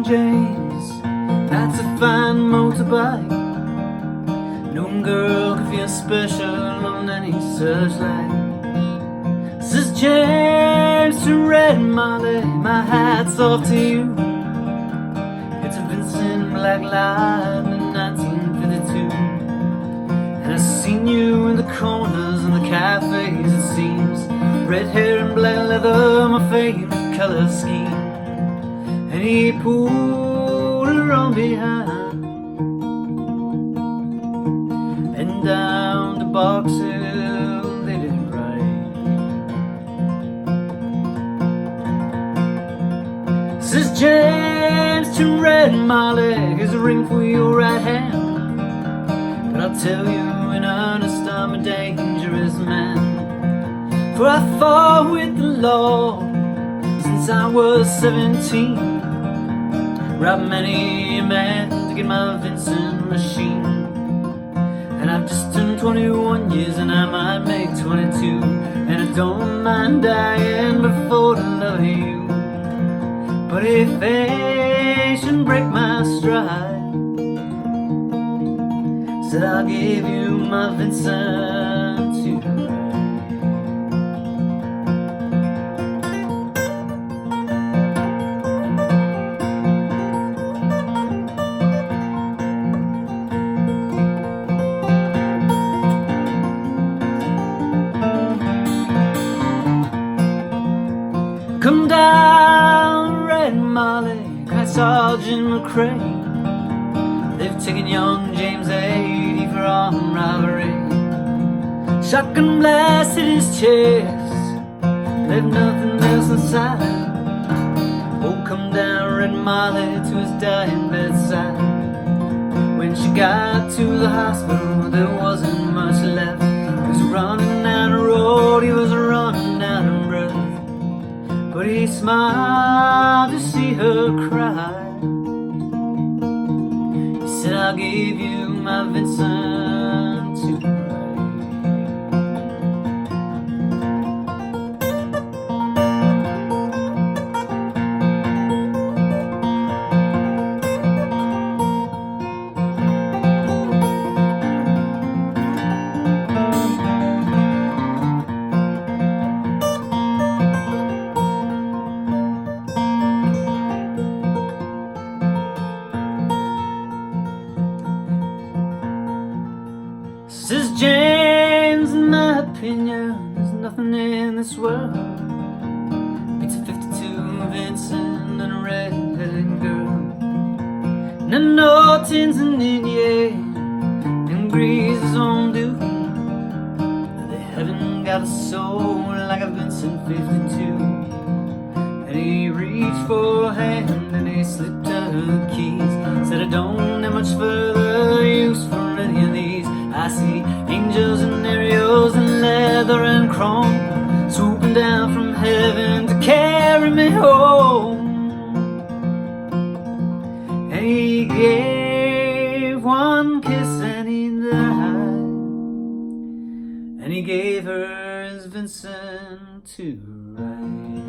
James, that's a fine motorbike. No girl can feel special on any searchlight. Says James to Red Molly, my hat's off to you. It's a Vincent black light in 1952. And I've seen you in the corners and the cafes, it seems. Red hair and black leather, my favorite color scheme. And he pulled her on behind and down the Box Hill they did ride. Says James to Red Molly, here's a ring for your right hand. But I'll tell you in earnest, I'm a dangerous man. For I fought with the law since I was 17. Robbed many a man to get my Vincent machine. And I've just turned 21 years and I might make 22. And I don't mind dying before the love of you. But if fate should break my stride, said I'll give you my Vincent to ride. Come down, Red Molly, cried Sergeant McCrae. They've taken young James 80 for armed robbery. Shotgun blast hit his chest, left nothing else inside. Oh, come down, Red Molly, to his dying bedside. When she got to the hospital, there wasn't much left. He was running down the road, he was running out of breath. But he smiled to see her cry. He said, I'll give you my Vincent to ride. Says James, in my opinion, there's nothing in this world beats a 52 Vincent and a red-headed girl. And I know tins and Indian and Greece is on due. They haven't got a soul like a Vincent 52. And he reached for a hand and he slipped out the keys. Said I don't have much further use for any of these. I see angels and Ariels and leather and chrome swooping down from heaven to carry me home. And he gave one kiss and he died. And he gave her his Vincent to ride.